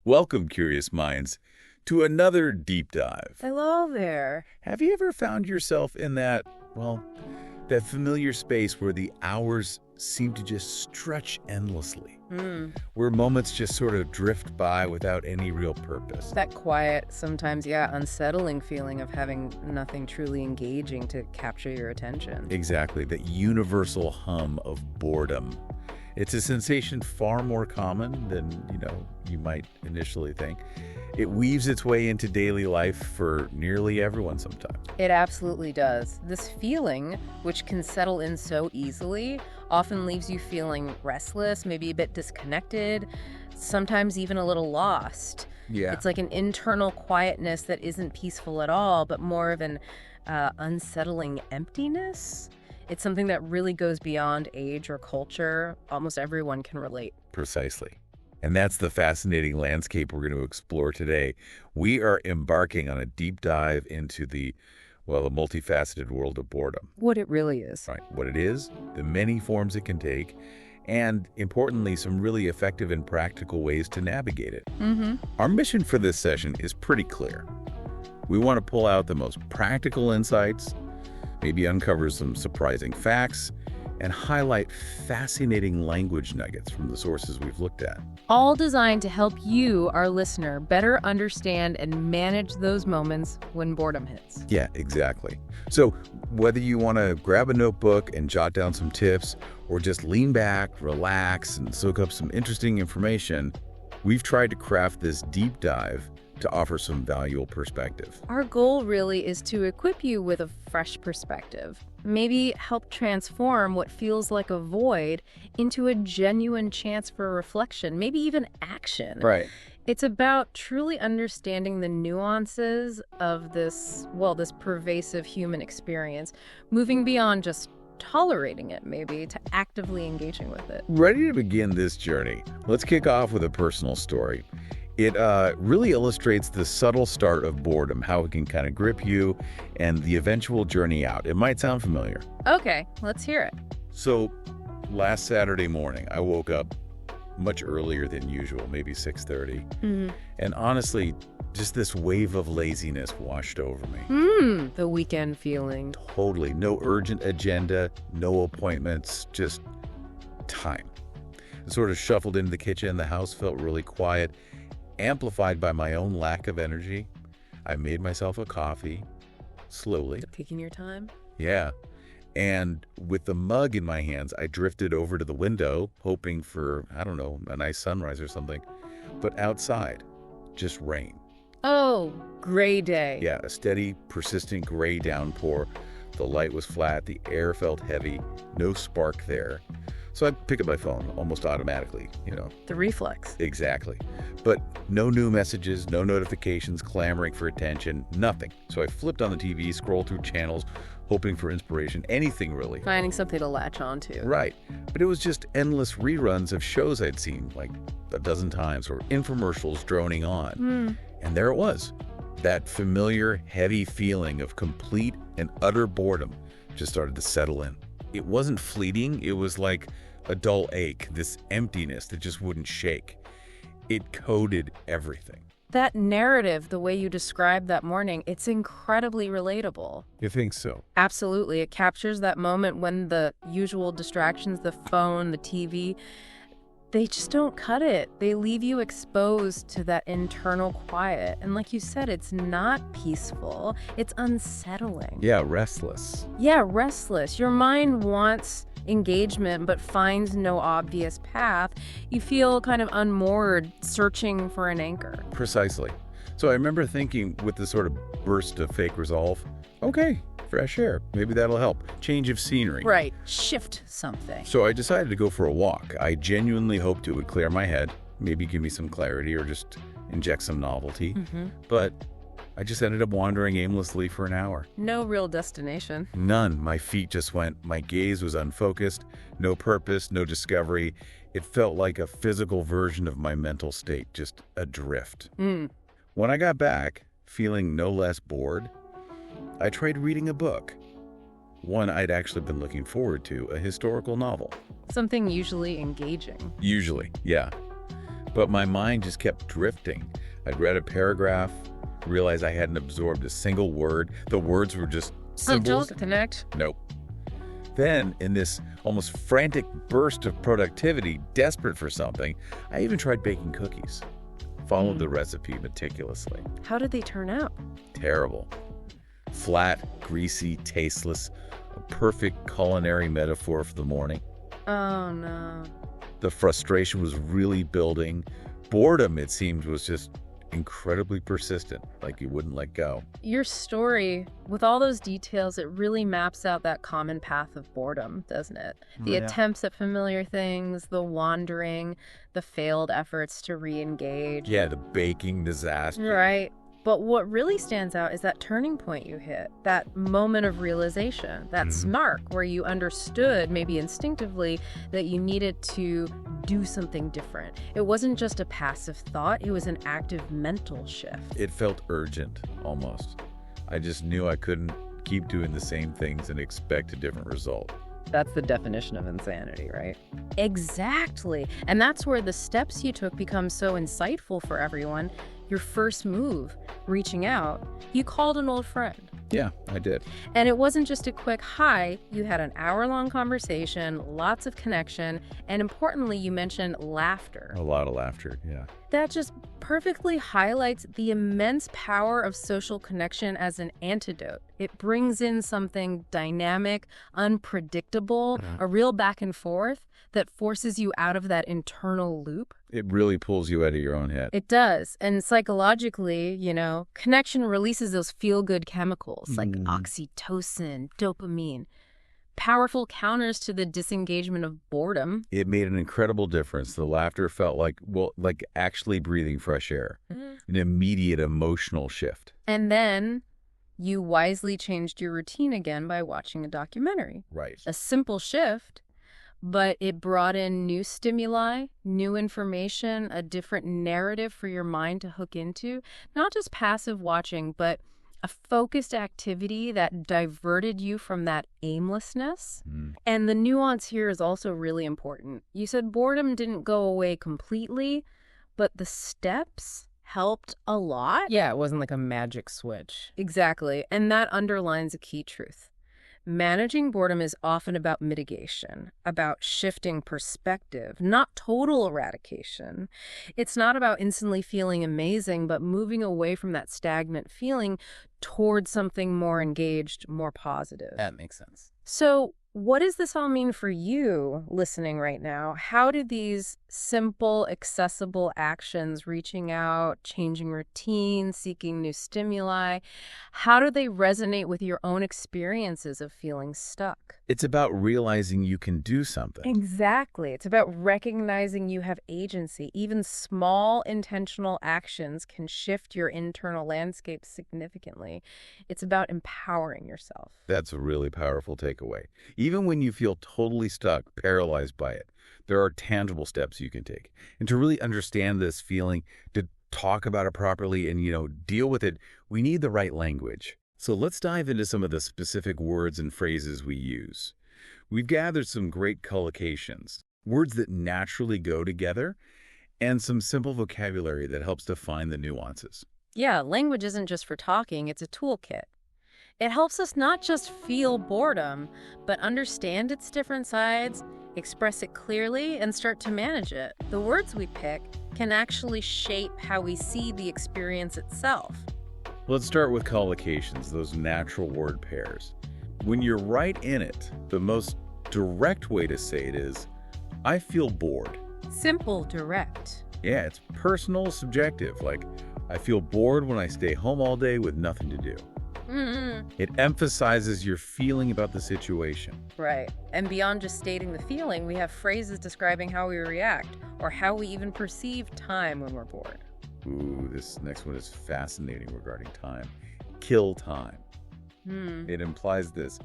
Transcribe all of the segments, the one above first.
Welcome, curious minds, to another deep dive. Hello there. Have you ever found yourself in that familiar space where the hours seem to just stretch endlessly? Where moments just sort of drift by without any real purpose? That quiet, sometimes, unsettling feeling of having nothing truly engaging to capture your attention. Exactly, that universal hum of boredom. It's a sensation far more common than, you might initially think. It weaves its way into daily life for nearly everyone sometimes. It absolutely does. This feeling, which can settle in so easily, often leaves you feeling restless, maybe a bit disconnected, sometimes even a little lost. Yeah. It's like an internal quietness that isn't peaceful at all, but more of an unsettling emptiness. It's something that really goes beyond age or culture. Almost everyone can relate. Precisely. And that's the fascinating landscape we're going to explore today. We are embarking on a deep dive into the multifaceted world of boredom. What it really is. Right. What it is, the many forms it can take, and importantly, some really effective and practical ways to navigate it. Our mission for this session is pretty clear. We want to pull out the most practical insights, maybe uncover some surprising facts, and highlight fascinating language nuggets from the sources we've looked at. All designed to help you, our listener, better understand and manage those moments when boredom hits. Yeah, exactly. So whether you want to grab a notebook and jot down some tips, or just lean back, relax, and soak up some interesting information, we've tried to craft this deep dive to offer some valuable perspective. Our goal really is to equip you with a fresh perspective. Maybe help transform what feels like a void into a genuine chance for reflection, maybe even action. Right. It's about truly understanding the nuances of this pervasive human experience, moving beyond just tolerating it, maybe, to actively engaging with it. Ready to begin this journey? Let's kick off with a personal story. It really illustrates the subtle start of boredom, how it can kind of grip you, and the eventual journey out. It might sound familiar. Okay, let's hear it. So, last Saturday morning, I woke up much earlier than usual, maybe 6:30. And honestly, just this wave of laziness washed over me. The weekend feeling. Totally. No urgent agenda, no appointments, just time. I sort of shuffled into the kitchen. The house felt really quiet. Amplified by my own lack of energy, I made myself a coffee, slowly. Taking your time? Yeah. And with the mug in my hands, I drifted over to the window, hoping for, a nice sunrise or something. But outside, just rain. Oh, gray day. Yeah, a steady, persistent gray downpour. The light was flat, the air felt heavy, no spark there. So I pick up my phone almost automatically, The reflex. Exactly. But no new messages, no notifications clamoring for attention, nothing. So I flipped on the TV, scrolled through channels, hoping for inspiration, anything really. Finding something to latch onto. Right. But it was just endless reruns of shows I'd seen like a dozen times, or infomercials droning on. And there it was. That familiar, heavy feeling of complete and utter boredom just started to settle in. It wasn't fleeting. It was like a dull ache, this emptiness that just wouldn't shake. It coded everything. That narrative, the way you described that morning, it's incredibly relatable. You think so? Absolutely. It captures that moment when the usual distractions, the phone, the TV, they just don't cut it. They leave you exposed to that internal quiet. And like you said, it's not peaceful. It's unsettling. Yeah, restless. Yeah, restless. Your mind wants engagement but finds no obvious path. You feel kind of unmoored, searching for an anchor. Precisely. So I remember thinking with this sort of burst of fake resolve, okay, fresh air, maybe that'll help. Change of scenery. Right. Shift something. So I decided to go for a walk. I genuinely hoped it would clear my head, maybe give me some clarity or just inject some novelty. But I just ended up wandering aimlessly for an hour. No real destination. None. My feet just went. My gaze was unfocused. No purpose, no discovery. It felt like a physical version of my mental state, just adrift. When I got back, feeling no less bored, I tried reading a book. one I'd actually been looking forward to, a historical novel. Something usually engaging. Usually, yeah. But my mind just kept drifting. I'd read a paragraph, realized I hadn't absorbed a single word. The words were just symbols. Don't connect. Nope. Then, in this almost frantic burst of productivity, desperate for something, I even tried baking cookies. Followed the recipe meticulously. How did they turn out? Terrible. Flat, greasy, tasteless, a perfect culinary metaphor for the morning. Oh, no. The frustration was really building. Boredom, it seemed, was just incredibly persistent, like you wouldn't let go. Your story, with all those details, it really maps out that common path of boredom, doesn't it? The attempts at familiar things, the wandering, the failed efforts to re-engage. Yeah, the baking disaster. Right. But what really stands out is that turning point you hit, that moment of realization, that snark where you understood, maybe instinctively, that you needed to do something different. It wasn't just a passive thought, it was an active mental shift. It felt urgent, almost. I just knew I couldn't keep doing the same things and expect a different result. That's the definition of insanity, right? Exactly. And that's where the steps you took become so insightful for everyone. Your first move, reaching out, you called an old friend. Yeah, I did. And it wasn't just a quick hi, you had an hour-long conversation, lots of connection, and importantly, you mentioned laughter. A lot of laughter, yeah. That just perfectly highlights the immense power of social connection as an antidote. It brings in something dynamic, unpredictable, a real back and forth that forces you out of that internal loop. It really pulls you out of your own head. It does. And psychologically, connection releases those feel-good chemicals like oxytocin, dopamine, powerful counters to the disengagement of boredom. It made an incredible difference. The laughter felt like actually breathing fresh air, an immediate emotional shift. And then you wisely changed your routine again by watching a documentary. Right. A simple shift, but it brought in new stimuli, new information, a different narrative for your mind to hook into. Not just passive watching, but a focused activity that diverted you from that aimlessness. And the nuance here is also really important. You said boredom didn't go away completely, but the steps helped a lot. Yeah, it wasn't like a magic switch. Exactly. And that underlines a key truth. Managing boredom is often about mitigation, about shifting perspective, not total eradication. It's not about instantly feeling amazing, but moving away from that stagnant feeling towards something more engaged, more positive. That makes sense. So, what does this all mean for you listening right now? How do these simple, accessible actions, reaching out, changing routines, seeking new stimuli, how do they resonate with your own experiences of feeling stuck? It's about realizing you can do something. Exactly. It's about recognizing you have agency. Even small intentional actions can shift your internal landscape significantly. It's about empowering yourself. That's a really powerful takeaway. Even when you feel totally stuck, paralyzed by it, there are tangible steps you can take. And to really understand this feeling, to talk about it properly and, deal with it, we need the right language. So let's dive into some of the specific words and phrases we use. We've gathered some great collocations, words that naturally go together, and some simple vocabulary that helps define the nuances. Yeah, language isn't just for talking, it's a toolkit. It helps us not just feel boredom, but understand its different sides, express it clearly, and start to manage it. The words we pick can actually shape how we see the experience itself. Let's start with collocations, those natural word pairs. When you're right in it, the most direct way to say it is, I feel bored. Simple, direct. Yeah, it's personal, subjective, like, I feel bored when I stay home all day with nothing to do. It emphasizes your feeling about the situation. Right. And beyond just stating the feeling, we have phrases describing how we react or how we even perceive time when we're bored. Ooh, this next one is fascinating regarding time. Kill time. It implies this,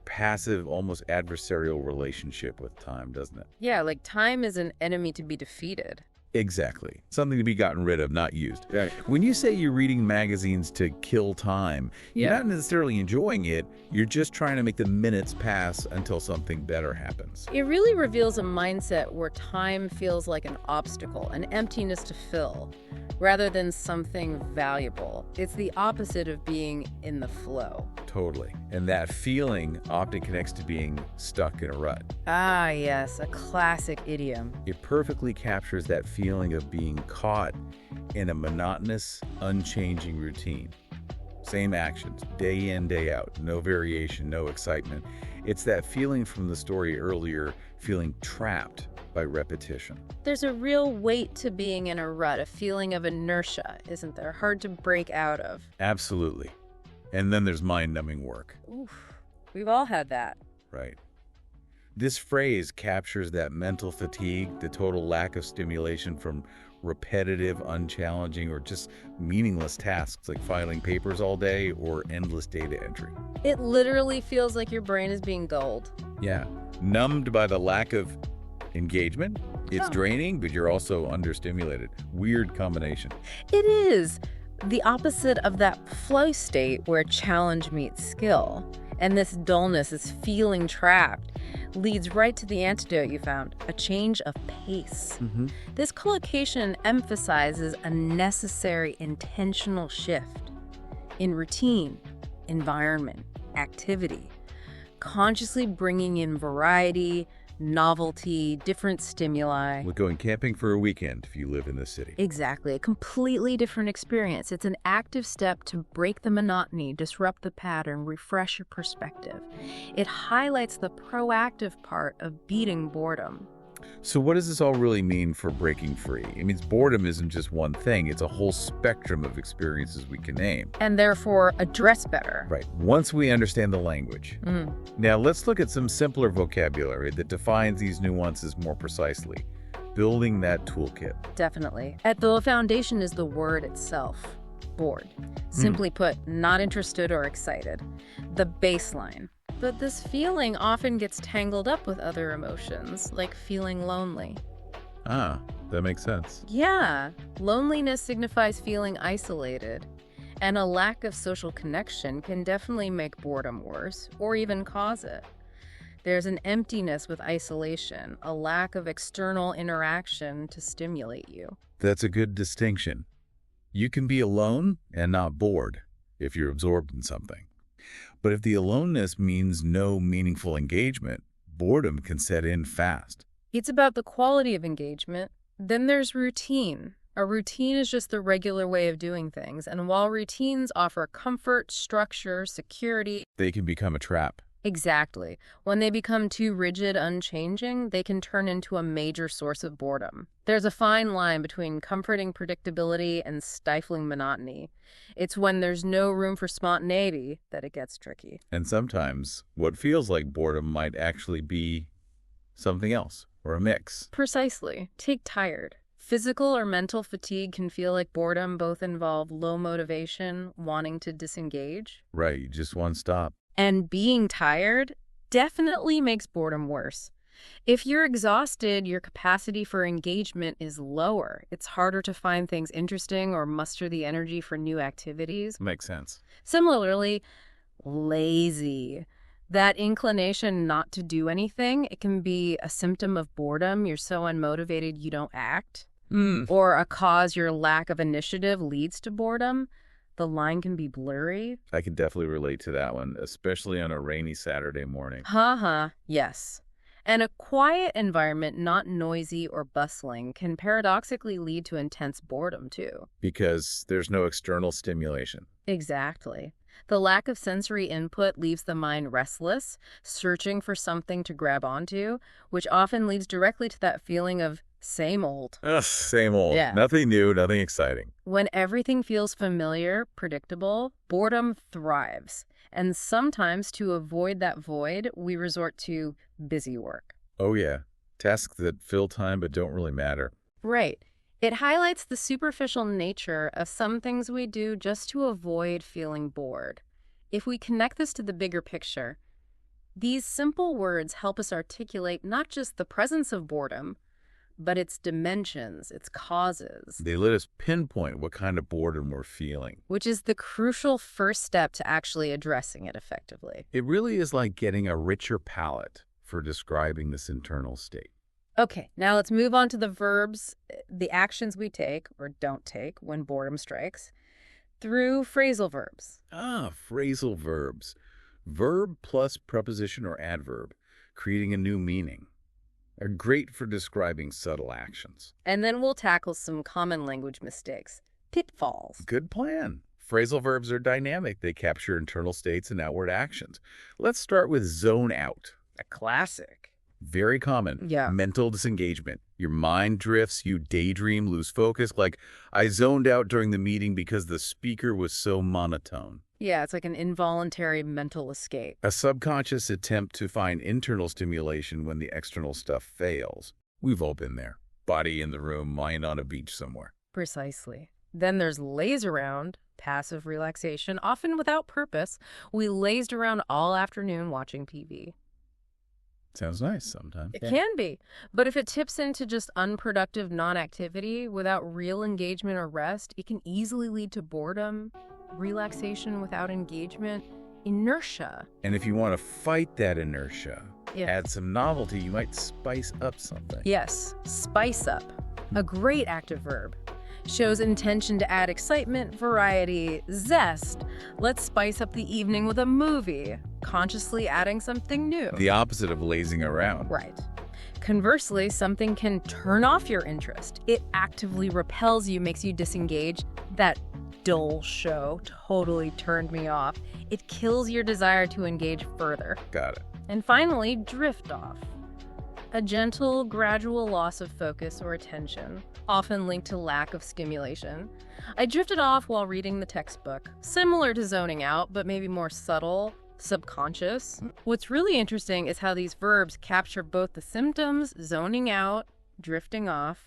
passive, almost adversarial relationship with time, doesn't it? Yeah, like time is an enemy to be defeated. Exactly. Something to be gotten rid of, not used. Right. When you say you're reading magazines to kill time, you're not necessarily enjoying it. You're just trying to make the minutes pass until something better happens. It really reveals a mindset where time feels like an obstacle, an emptiness to fill, rather than something valuable. It's the opposite of being in the flow. Totally. And that feeling often connects to being stuck in a rut. Ah, yes, a classic idiom. It perfectly captures that feeling of being caught in a monotonous, unchanging routine. Same actions, day in, day out, no variation, no excitement. It's that feeling from the story earlier, feeling trapped by repetition. There's a real weight to being in a rut, a feeling of inertia, isn't there? Hard to break out of. Absolutely. And then there's mind-numbing work. Oof, we've all had that. Right. This phrase captures that mental fatigue, the total lack of stimulation from repetitive, unchallenging, or just meaningless tasks like filing papers all day or endless data entry. It literally feels like your brain is being dulled. Yeah. Numbed by the lack of engagement. It's draining, but you're also understimulated. Weird combination. It is the opposite of that flow state where challenge meets skill. And this dullness, this feeling trapped, leads right to the antidote you found, a change of pace. This collocation emphasizes a necessary intentional shift in routine, environment, activity, consciously bringing in variety, novelty, different stimuli. Like going camping for a weekend if you live in the city. Exactly, a completely different experience. It's an active step to break the monotony, disrupt the pattern, refresh your perspective. It highlights the proactive part of beating boredom. So what does this all really mean for breaking free? It means boredom isn't just one thing. It's a whole spectrum of experiences we can name. And therefore address better. Right. Once we understand the language. Now let's look at some simpler vocabulary that defines these nuances more precisely. Building that toolkit. Definitely. At the foundation is the word itself, bored. Simply put, not interested or excited. The baseline. But this feeling often gets tangled up with other emotions, like feeling lonely. Ah, that makes sense. Yeah, loneliness signifies feeling isolated, and a lack of social connection can definitely make boredom worse, or even cause it. There's an emptiness with isolation, a lack of external interaction to stimulate you. That's a good distinction. You can be alone and not bored if you're absorbed in something. But if the aloneness means no meaningful engagement, boredom can set in fast. It's about the quality of engagement. Then there's routine. A routine is just the regular way of doing things, and while routines offer comfort, structure, security, they can become a trap. Exactly. When they become too rigid, unchanging, they can turn into a major source of boredom. There's a fine line between comforting predictability and stifling monotony. It's when there's no room for spontaneity that it gets tricky. And sometimes what feels like boredom might actually be something else, or a mix. Precisely. Take tired. Physical or mental fatigue can feel like boredom. Both involve low motivation, wanting to disengage. Right, you just want to stop. And being tired definitely makes boredom worse. If you're exhausted, your capacity for engagement is lower. It's harder to find things interesting or muster the energy for new activities. Makes sense. Similarly, lazy. That inclination not to do anything, it can be a symptom of boredom. You're so unmotivated you don't act. Or a cause your lack of initiative leads to boredom. The line can be blurry. I can definitely relate to that one, especially on a rainy Saturday morning. Yes. And a quiet environment, not noisy or bustling, can paradoxically lead to intense boredom, too. Because there's no external stimulation. Exactly. The lack of sensory input leaves the mind restless, searching for something to grab onto, which often leads directly to that feeling of same old. Ugh, same old. Yeah. Nothing new, nothing exciting. When everything feels familiar, predictable, boredom thrives. And sometimes to avoid that void, we resort to busy work. Oh yeah, tasks that fill time but don't really matter. Right. It highlights the superficial nature of some things we do just to avoid feeling bored. If we connect this to the bigger picture, these simple words help us articulate not just the presence of boredom, but its dimensions, its causes. They let us pinpoint what kind of boredom we're feeling. Which is the crucial first step to actually addressing it effectively. It really is like getting a richer palette for describing this internal state. Okay, now let's move on to the verbs, the actions we take or don't take when boredom strikes, through phrasal verbs. Phrasal verbs. Verb plus preposition or adverb, creating a new meaning. Are great for describing subtle actions. And then we'll tackle some common language mistakes, pitfalls. Good plan. Phrasal verbs are dynamic. They capture internal states and outward actions. Let's start with zone out. A classic. Very common. Yeah. Mental disengagement. Your mind drifts, you daydream, lose focus. Like, I zoned out during the meeting because the speaker was so monotone. Yeah, it's like an involuntary mental escape. A subconscious attempt to find internal stimulation when the external stuff fails. We've all been there. Body in the room, mind on a beach somewhere. Precisely. Then there's laze around, passive relaxation, often without purpose. We lazed around all afternoon watching TV. Sounds nice sometimes. It can be. But if it tips into just unproductive non-activity without real engagement or rest, it can easily lead to boredom, relaxation without engagement, inertia. And if you want to fight that inertia, Yeah. add some novelty, you might spice up something. Yes, spice up. A great active verb. Shows intention to add excitement, variety, zest. Let's spice up the evening with a movie, consciously adding something new. The opposite of lazing around. Right. Conversely, something can turn off your interest. It actively repels you, makes you disengage. That dull show totally turned me off. It kills your desire to engage further. Got it. And finally, drift off. A gentle, gradual loss of focus or attention, often linked to lack of stimulation. I drifted off while reading the textbook, similar to zoning out, but maybe more subtle, subconscious. What's really interesting is how these verbs capture both the symptoms, zoning out, drifting off,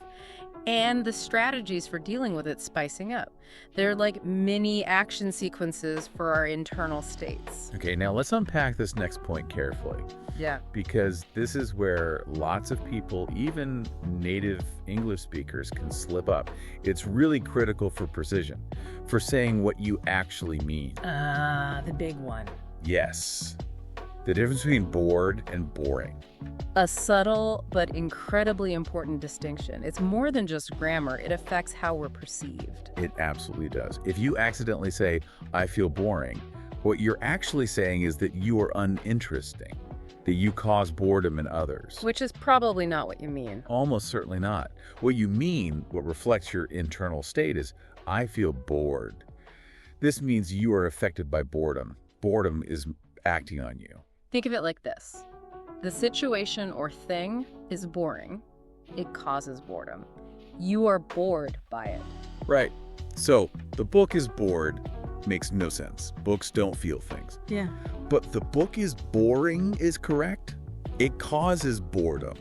and the strategies for dealing with it, spicing up. They're like mini action sequences for our internal states. Okay, now let's unpack this next point carefully. Yeah. Because this is where lots of people, even native English speakers, can slip up. It's really critical for precision, for saying what you actually mean. The big one. Yes. The difference between bored and boring. A subtle but incredibly important distinction. It's more than just grammar. It affects how we're perceived. It absolutely does. If you accidentally say, I feel boring, what you're actually saying is that you are uninteresting, that you cause boredom in others. Which is probably not what you mean. Almost certainly not. What you mean, what reflects your internal state is, I feel bored. This means you are affected by boredom. Boredom is acting on you. Think of it like this. The situation or thing is boring. It causes boredom. You are bored by it. Right. So, the book is bored makes no sense. Books don't feel things. Yeah. But the book is boring is correct. It causes boredom.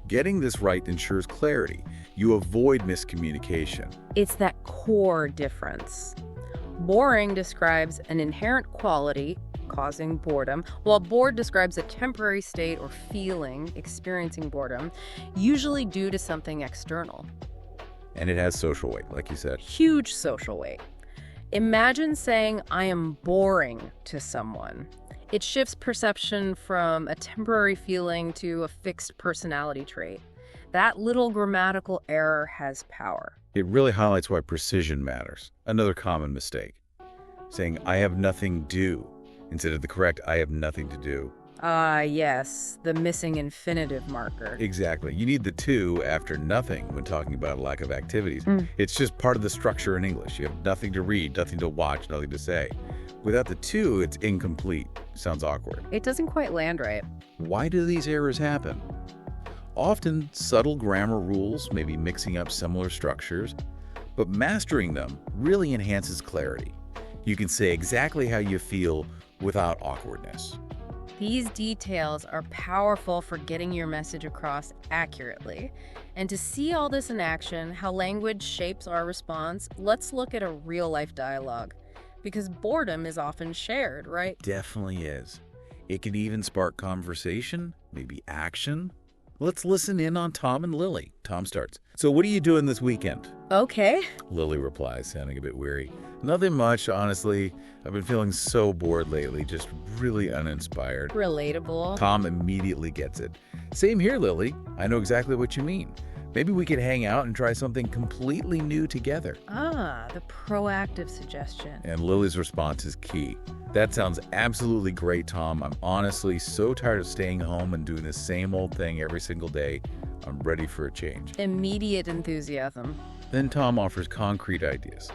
Getting this right ensures clarity. You avoid miscommunication. It's that core difference. Boring describes an inherent quality causing boredom, while bored describes a temporary state or feeling experiencing boredom, usually due to something external. And it has social weight, like you said. Huge social weight. Imagine saying, I am boring to someone. It shifts perception from a temporary feeling to a fixed personality trait. That little grammatical error has power. It really highlights why precision matters. Another common mistake. Saying, I have nothing due, instead of the correct, I have nothing to do. Yes, the missing infinitive marker. Exactly. You need the to after nothing when talking about a lack of activities. It's just part of the structure in English. You have nothing to read, nothing to watch, nothing to say. Without the to, it's incomplete. Sounds awkward. It doesn't quite land right. Why do these errors happen? Often subtle grammar rules, maybe mixing up similar structures, but mastering them really enhances clarity. You can say exactly how you feel without awkwardness. These details are powerful for getting your message across accurately. And to see all this in action, how language shapes our response, let's look at a real-life dialogue. Because boredom is often shared, right? Definitely is. It can even spark conversation, maybe action. Let's listen in on Tom and Lily. Tom starts. So what are you doing this weekend? Okay. Lily replies, sounding a bit weary. Nothing much, honestly. I've been feeling so bored lately, just really uninspired. Relatable. Tom immediately gets it. Same here, Lily. I know exactly what you mean. Maybe we could hang out and try something completely new together. Ah, the proactive suggestion. And Lily's response is key. That sounds absolutely great, Tom. I'm honestly so tired of staying home and doing the same old thing every single day. I'm ready for a change. Immediate enthusiasm. Then Tom offers concrete ideas.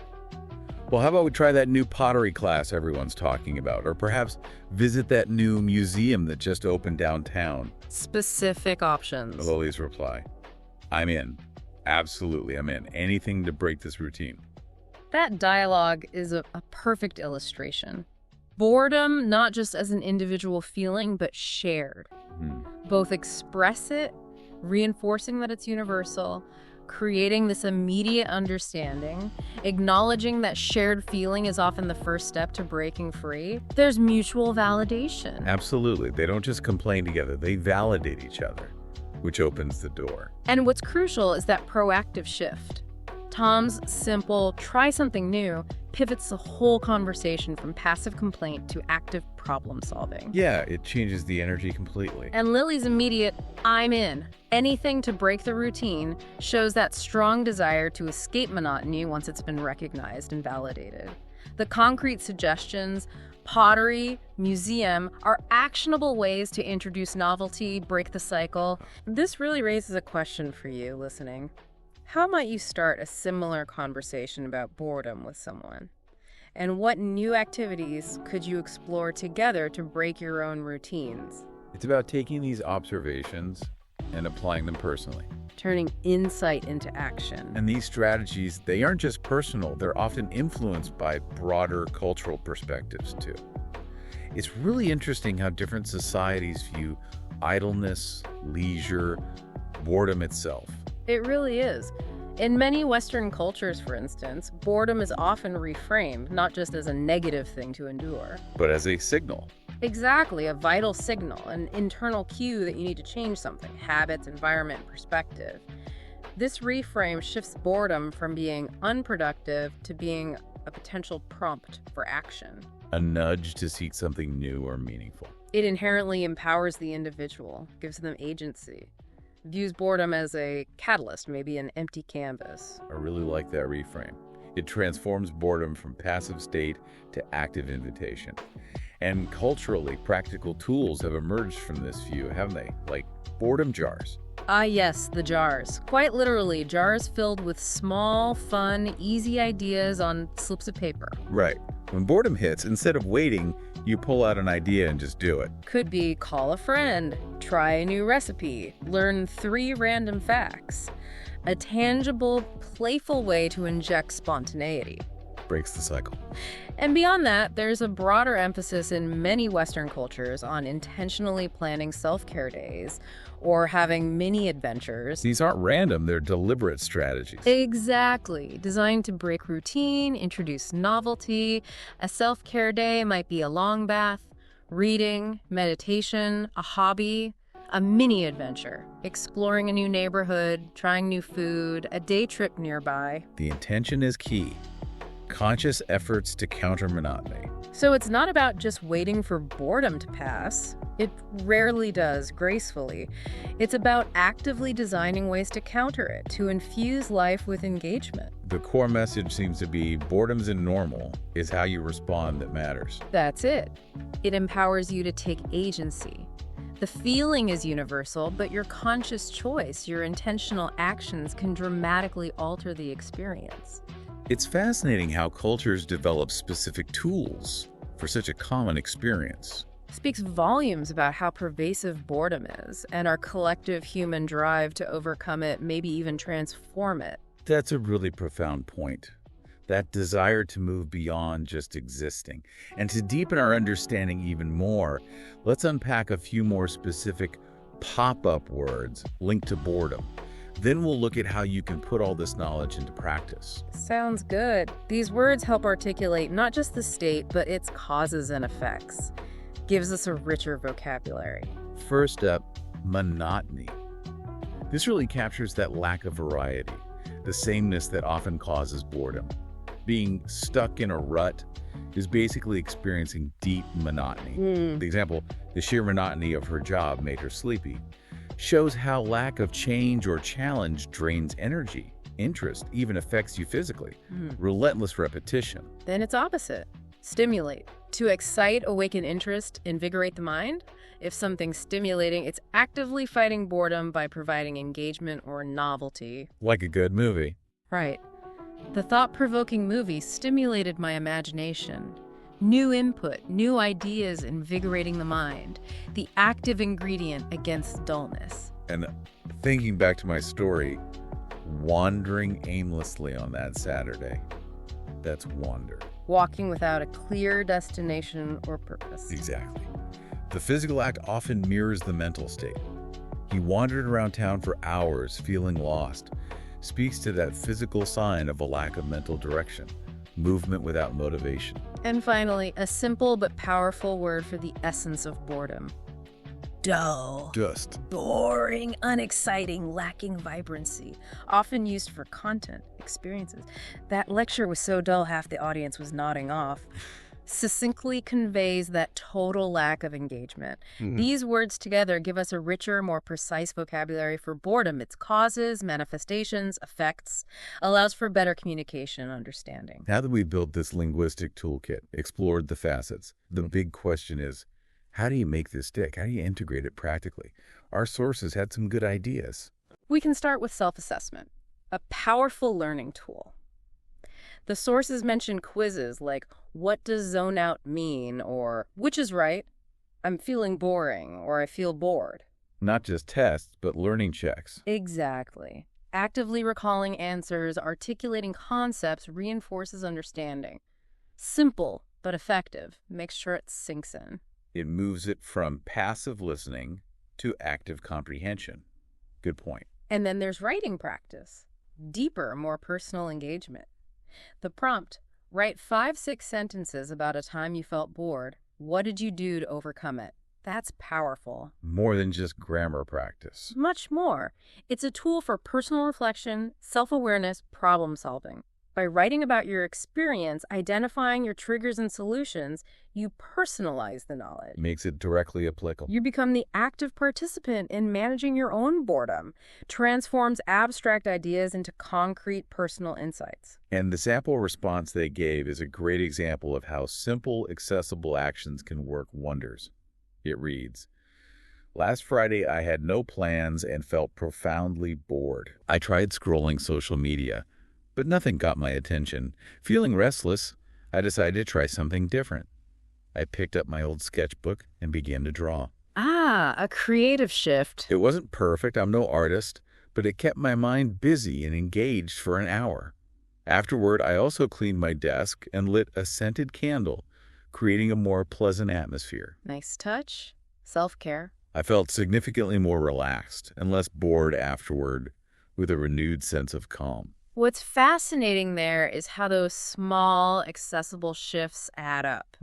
Well, how about we try that new pottery class everyone's talking about? Or perhaps visit that new museum that just opened downtown? Specific options. Lily's reply. I'm in. Absolutely, I'm in. Anything to break this routine. That dialogue is a perfect illustration. Boredom, not just as an individual feeling, but shared. Both express it, reinforcing that it's universal, creating this immediate understanding, acknowledging that shared feeling is often the first step to breaking free. There's mutual validation. Absolutely. They don't just complain together, they validate each other, which opens the door. And what's crucial is that proactive shift. Tom's simple, try something new, pivots the whole conversation from passive complaint to active problem solving. Yeah, it changes the energy completely. And Lily's immediate, I'm in, anything to break the routine, shows that strong desire to escape monotony once it's been recognized and validated. The concrete suggestions, pottery, museum, are actionable ways to introduce novelty, break the cycle. This really raises a question for you listening. How might you start a similar conversation about boredom with someone? And what new activities could you explore together to break your own routines? It's about taking these observations and applying them personally. Turning insight into action. And these strategies, they aren't just personal, they're often influenced by broader cultural perspectives too. It's really interesting how different societies view idleness, leisure, boredom itself. It really is. In many Western cultures, for instance, boredom is often reframed, not just as a negative thing to endure. But as a signal. Exactly, a vital signal, an internal cue that you need to change something, habits, environment, perspective. This reframe shifts boredom from being unproductive to being a potential prompt for action. A nudge to seek something new or meaningful. It inherently empowers the individual, gives them agency. Views boredom as a catalyst, maybe an empty canvas. I really like that reframe. It transforms boredom from passive state to active invitation. And culturally, practical tools have emerged from this view, haven't they? Like boredom jars. Ah, yes, the jars. Quite literally, jars filled with small, fun, easy ideas on slips of paper. Right. When boredom hits, instead of waiting, you pull out an idea and just do it. Could be call a friend, try a new recipe, learn 3 random facts. A tangible, playful way to inject spontaneity. Breaks the cycle. And beyond that, there's a broader emphasis in many Western cultures on intentionally planning self-care days or having mini adventures. These aren't random, they're deliberate strategies. Exactly. Designed to break routine, introduce novelty. A self-care day might be a long bath, reading, meditation, a hobby, a mini adventure, exploring a new neighborhood, trying new food, a day trip nearby. The intention is key. Conscious efforts to counter monotony. So it's not about just waiting for boredom to pass. It rarely does, gracefully. It's about actively designing ways to counter it, to infuse life with engagement. The core message seems to be boredom's normal, is how you respond that matters. That's it. It empowers you to take agency. The feeling is universal, but your conscious choice, your intentional actions can dramatically alter the experience. It's fascinating how cultures develop specific tools for such a common experience. Speaks volumes about how pervasive boredom is and our collective human drive to overcome it, maybe even transform it. That's a really profound point. That desire to move beyond just existing. And to deepen our understanding even more, let's unpack a few more specific pop-up words linked to boredom. Then we'll look at how you can put all this knowledge into practice. Sounds good. These words help articulate not just the state, but its causes and effects. Gives us a richer vocabulary. First up, monotony. This really captures that lack of variety, the sameness that often causes boredom. Being stuck in a rut is basically experiencing deep monotony. The example, the sheer monotony of her job made her sleepy, shows how lack of change or challenge drains energy, interest, even affects you physically. Relentless repetition. Then it's opposite. Stimulate. To excite, awaken interest, invigorate the mind. If something's stimulating, it's actively fighting boredom by providing engagement or novelty. Like a good movie. Right. The thought-provoking movie stimulated my imagination. New input, new ideas invigorating the mind. The active ingredient against dullness. And thinking back to my story, wandering aimlessly on that Saturday, that's wander. Walking without a clear destination or purpose. Exactly. The physical act often mirrors the mental state. He wandered around town for hours, feeling lost. Speaks to that physical sign of a lack of mental direction, movement without motivation. And finally, a simple but powerful word for the essence of boredom. Dull. Just. Boring, unexciting, lacking vibrancy. Often used for content, experiences. That lecture was so dull half the audience was nodding off. Succinctly conveys that total lack of engagement. These words together give us a richer, more precise vocabulary for boredom, its causes, manifestations, effects, allows for better communication and understanding. Now that we've built this linguistic toolkit, explored the facets, the big question is, how do you make this stick? How do you integrate it practically? Our sources had some good ideas. We can start with self-assessment, a powerful learning tool. The sources mention quizzes like, what does zone out mean? Or, which is right? I'm feeling boring, or I feel bored. Not just tests, but learning checks. Exactly. Actively recalling answers, articulating concepts reinforces understanding. Simple, but effective. Make sure it sinks in. It moves it from passive listening to active comprehension. Good point. And then there's writing practice. Deeper, more personal engagement. The prompt, write 5-6 sentences about a time you felt bored. What did you do to overcome it? That's powerful. More than just grammar practice. Much more. It's a tool for personal reflection, self-awareness, problem solving. By writing about your experience, identifying your triggers and solutions, you personalize the knowledge. Makes it directly applicable. You become the active participant in managing your own boredom, transforms abstract ideas into concrete personal insights. And the sample response they gave is a great example of how simple, accessible actions can work wonders. It reads, last Friday, I had no plans and felt profoundly bored. I tried scrolling social media, but nothing got my attention. Feeling restless, I decided to try something different. I picked up my old sketchbook and began to draw. Ah, a creative shift. It wasn't perfect, I'm no artist, but it kept my mind busy and engaged for an hour. Afterward, I also cleaned my desk and lit a scented candle, creating a more pleasant atmosphere. Nice touch. Self-care. I felt significantly more relaxed and less bored afterward, with a renewed sense of calm. What's fascinating there is how those small, accessible shifts add up.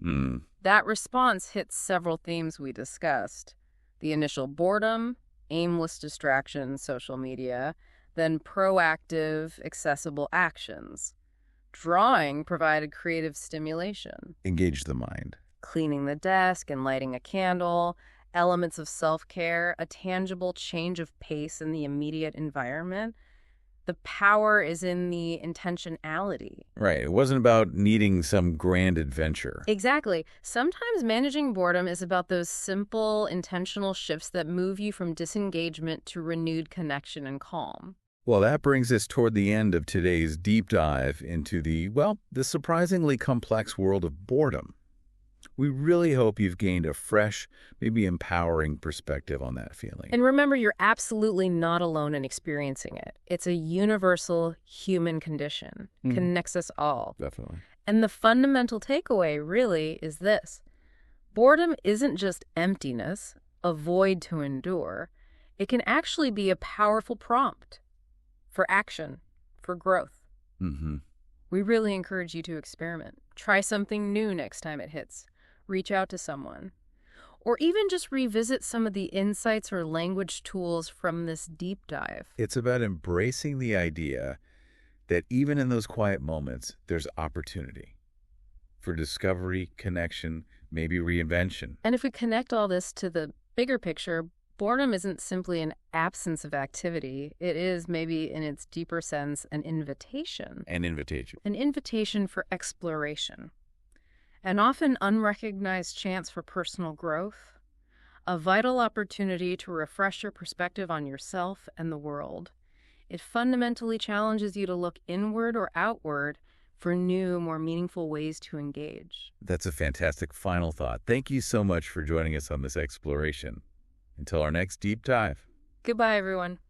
That response hits several themes we discussed. The initial boredom, aimless distraction, social media, then proactive, accessible actions. Drawing provided creative stimulation. Engage the mind. Cleaning the desk and lighting a candle, elements of self-care, a tangible change of pace in the immediate environment. The power is in the intentionality. Right. It wasn't about needing some grand adventure. Exactly. Sometimes managing boredom is about those simple, intentional shifts that move you from disengagement to renewed connection and calm. Well, that brings us toward the end of today's deep dive into the surprisingly complex world of boredom. We really hope you've gained a fresh, maybe empowering perspective on that feeling. And remember, you're absolutely not alone in experiencing it. It's a universal human condition. Connects us all. Definitely. And the fundamental takeaway really is this. Boredom isn't just emptiness, a void to endure. It can actually be a powerful prompt for action, for growth. We really encourage you to experiment. Try something new next time it hits. Reach out to someone. or even just revisit some of the insights or language tools from this deep dive. It's about embracing the idea that even in those quiet moments, there's opportunity for discovery, connection, maybe reinvention. And if we connect all this to the bigger picture, boredom isn't simply an absence of activity. It is, maybe in its deeper sense, an invitation. An invitation. An invitation for exploration. An often unrecognized chance for personal growth. A vital opportunity to refresh your perspective on yourself and the world. It fundamentally challenges you to look inward or outward for new, more meaningful ways to engage. That's a fantastic final thought. Thank you so much for joining us on this exploration. Until our next deep dive. Goodbye, everyone.